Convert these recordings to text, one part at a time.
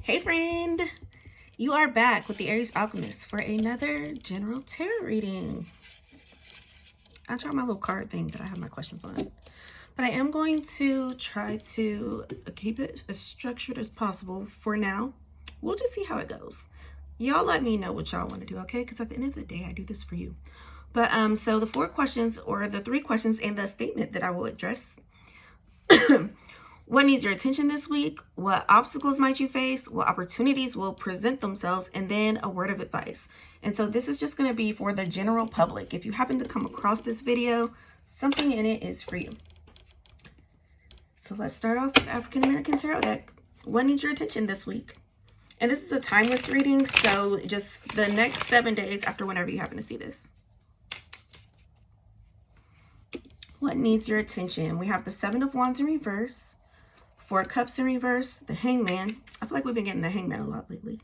Hey friend, you are back with the Aries Alchemist for another general tarot reading. I tried my little card thing that I have my questions on, but I am going to try to keep it as structured as possible for now. We'll just see how it goes. Y'all let me know what y'all want to do, okay? Because at the end of the day, I do this for you. But so the 4 questions, or the 3 questions and the statement that I will address. What needs your attention this week? What obstacles might you face? What opportunities will present themselves? And then a word of advice. And so this is just going to be for the general public. If you happen to come across this video, something in it is for you. So let's start off with African American Tarot deck. What needs your attention this week? And this is a timeless reading, so just the next 7 days after whenever you happen to see this. What needs your attention? We have the 7 of Wands in reverse. 4 of Cups in reverse, the Hangman. I feel like we've been getting the Hangman a lot lately.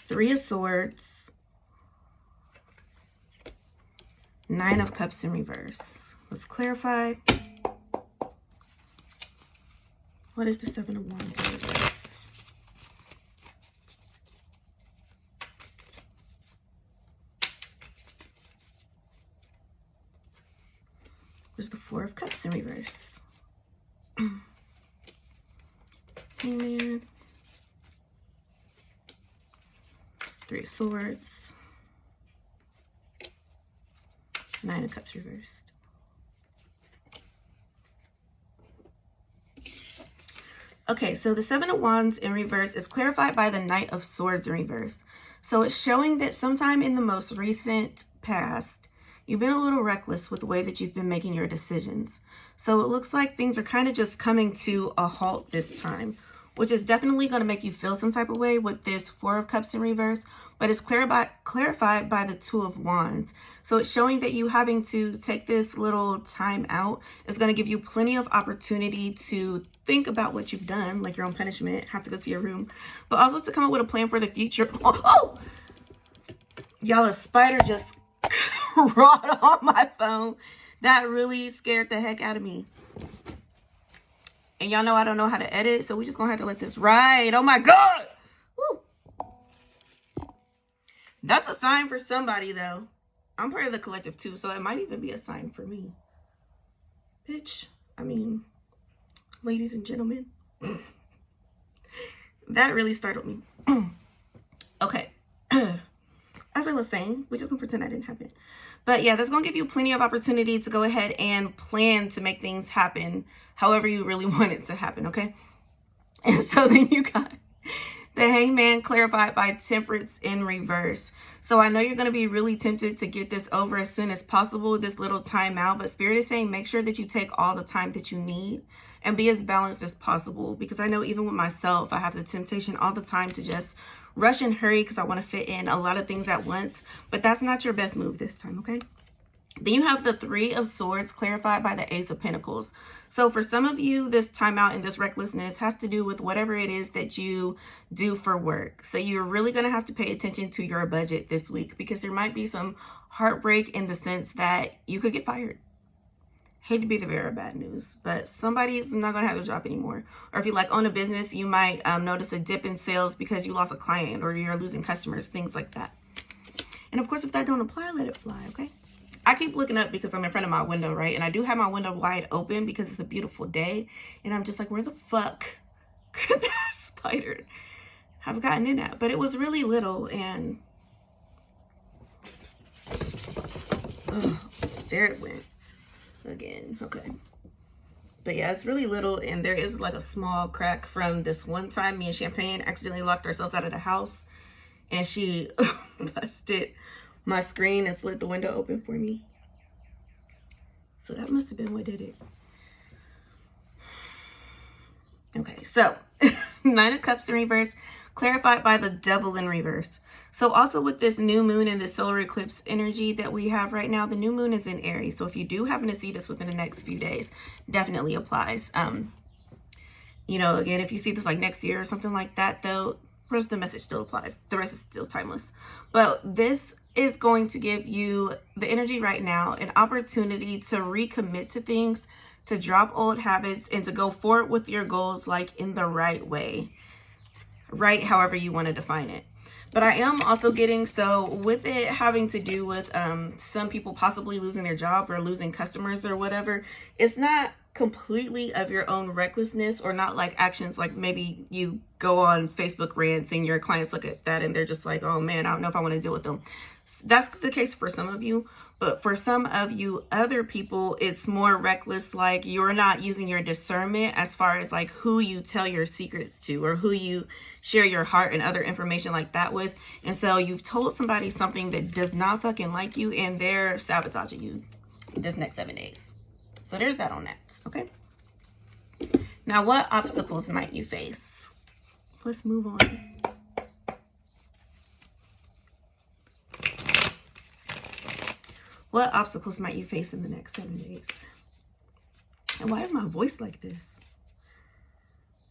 3 of Swords. 9 of Cups in reverse. Let's clarify. What is the 7 of Wands in reverse? What's the 4 of Cups in reverse? Hangman. 3 of Swords. 9 of Cups reversed. Okay, so the 7 of Wands in reverse is clarified by the Knight of Swords in reverse. So it's showing that sometime in the most recent past, you've been a little reckless with the way that you've been making your decisions. So it looks like things are kind of just coming to a halt this time, which is definitely going to make you feel some type of way with this 4 of Cups in reverse, but it's clarified by the 2 of Wands. So it's showing that you having to take this little time out is going to give you plenty of opportunity to think about what you've done, like your own punishment, have to go to your room, but also to come up with a plan for the future. Oh! Y'all, a spider just crawled on my phone. That really scared the heck out of me. And y'all know I don't know how to edit, so we just gonna have to let this ride. Oh my God! Woo. That's a sign for somebody, though. I'm part of the collective, too, so it might even be a sign for me. Bitch. I mean, ladies and gentlemen. That really startled me. Okay. As I was saying, we're just gonna pretend that didn't happen. But yeah, that's gonna give you plenty of opportunity to go ahead and plan to make things happen however you really want it to happen, okay? And so then you got the Hangman clarified by Temperance in reverse. So I know you're going to be really tempted to get this over as soon as possible, this little time out, but Spirit is saying make sure that you take all the time that you need and be as balanced as possible, because I know even with myself, I have the temptation all the time to just rush and hurry because I want to fit in a lot of things at once, but that's not your best move this time, okay? Then you have the 3 of Swords clarified by the Ace of Pentacles. So for some of you, this timeout and this recklessness has to do with whatever it is that you do for work. So you're really going to have to pay attention to your budget this week, because there might be some heartbreak in the sense that you could get fired. Hate to be the bearer of bad news, but somebody's not going to have a job anymore. Or if you like own a business, you might notice a dip in sales because you lost a client or you're losing customers, things like that. And of course, if that don't apply, let it fly, okay? I keep looking up because I'm in front of my window, right? And I do have my window wide open because it's a beautiful day. And I'm just like, where the fuck could that spider have gotten in at? But it was really little, and there it went again. Okay. But yeah, it's really little, and there is like a small crack from this one time me and Champagne accidentally locked ourselves out of the house, and she busted my screen and slid the window open for me. So that must have been what did it. Okay, so 9 of Cups in reverse, clarified by the Devil in reverse. So also with this new moon and this solar eclipse energy that we have right now, the new moon is in Aries. So if you do happen to see this within the next few days, definitely applies. You know, again, if you see this like next year or something like that, though, first the message still applies. The rest is still timeless. But this is going to give you the energy right now, an opportunity to recommit to things to drop old habits, and to go forward with your goals like in the right way. Right, however you want to define it. But I am also getting, so with it having to do with some people possibly losing their job or losing customers or whatever, it's not completely of your own recklessness, or not like actions like maybe you go on Facebook rants and your clients look at that and they're just like, oh man, I don't know if I want to deal with them. That's the case for some of you. But for some of you other people, it's more reckless, like you're not using your discernment as far as like who you tell your secrets to, or who you share your heart and other information like that with. And so you've told somebody something that does not fucking like you, and they're sabotaging you this next 7 days. So there's that on that, okay? Now, what obstacles might you face? Let's move on. What obstacles might you face in the next 7 days? And why is my voice like this?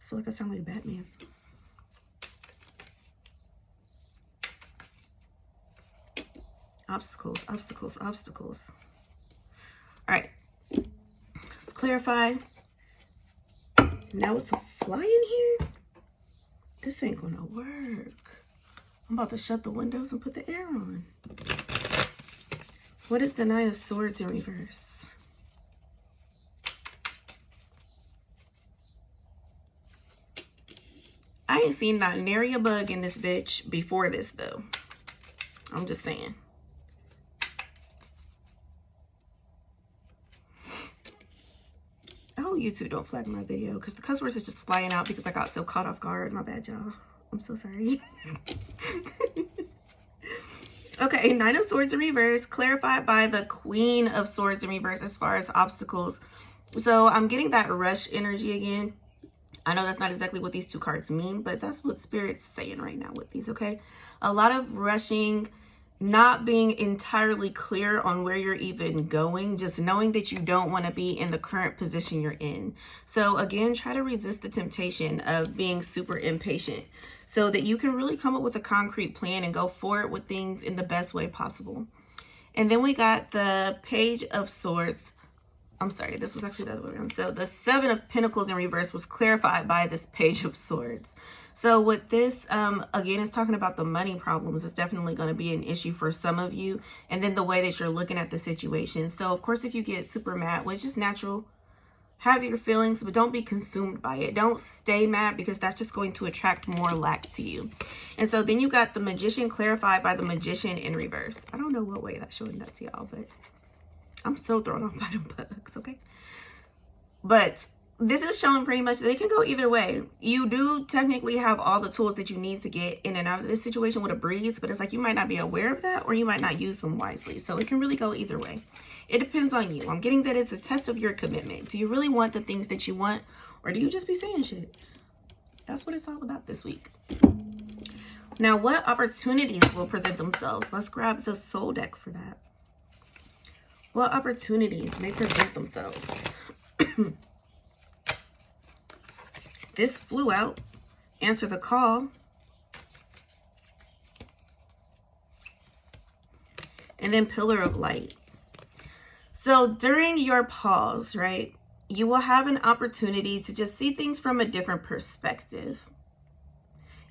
I feel like I sound like Batman. Obstacles, obstacles, obstacles. All right. Let's clarify. Now it's a fly in here? This ain't gonna work. I'm about to shut the windows and put the air on. What is the Nine of Swords in reverse? I ain't seen not nary a bug in this bitch before this though. I'm just saying. I hope YouTube don't flag my video because the cuss words is just flying out because I got so caught off guard. My bad, y'all. I'm so sorry. Okay, Nine of Swords in reverse, clarified by the Queen of Swords in reverse as far as obstacles. So I'm getting that rush energy again. I know that's not exactly what these two cards mean, but that's what Spirit's saying right now with these, okay? A lot of rushing, not being entirely clear on where you're even going, just knowing that you don't want to be in the current position you're in. So again, try to resist the temptation of being super impatient so that you can really come up with a concrete plan and go forward with things in the best way possible. And then we got the Page of Swords. I'm sorry, this was actually the other way around. So the Seven of Pentacles in reverse was clarified by this Page of Swords. So with this, again, it's talking about the money problems. It's definitely going to be an issue for some of you. And then the way that you're looking at the situation. So, of course, if you get super mad, which is natural, have your feelings, but don't be consumed by it. Don't stay mad because that's just going to attract more lack to you. And so then you got the Magician clarified by the Magician in reverse. I don't know what way that's showing that to y'all, but I'm so thrown off by the bugs, okay? But this is showing pretty much that it can go either way. You do technically have all the tools that you need to get in and out of this situation with a breeze, but it's like you might not be aware of that, or you might not use them wisely. So it can really go either way. It depends on you. I'm getting that it's a test of your commitment. Do you really want the things that you want, or do you just be saying shit? That's what it's all about this week. Now, what opportunities will present themselves? Let's grab the Soul deck for that. What opportunities may present themselves? This flew out. Answer the call. And then Pillar of Light. So during your pause, right, you will have an opportunity to just see things from a different perspective.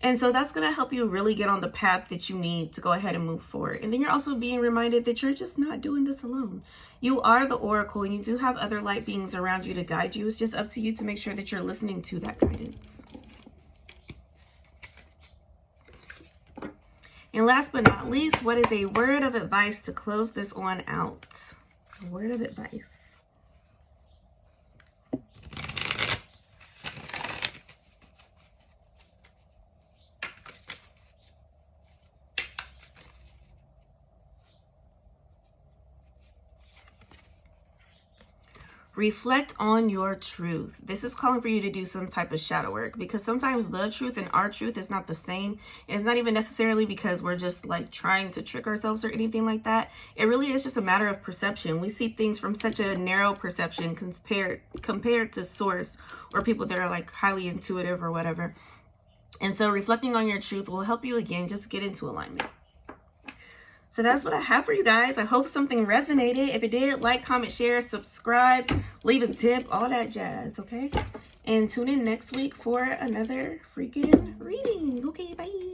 And so that's going to help you really get on the path that you need to go ahead and move forward. And then you're also being reminded that you're just not doing this alone. You are the oracle, and you do have other light beings around you to guide you. It's just up to you to make sure that you're listening to that guidance. And last but not least, what is a word of advice to close this on out? A word of advice. Reflect on your truth. This is calling for you to do some type of shadow work, because sometimes the truth and our truth is not the same. It's not even necessarily because we're just like trying to trick ourselves or anything like that. It really is just a matter of perception. We see things from such a narrow perception compared to source, or people that are like highly intuitive or whatever. And so reflecting on your truth will help you again just get into alignment. So that's what I have for you guys. I hope something resonated. If it did, like, comment, share, subscribe, leave a tip, all that jazz, okay? And tune in next week for another freaking reading. Okay, bye.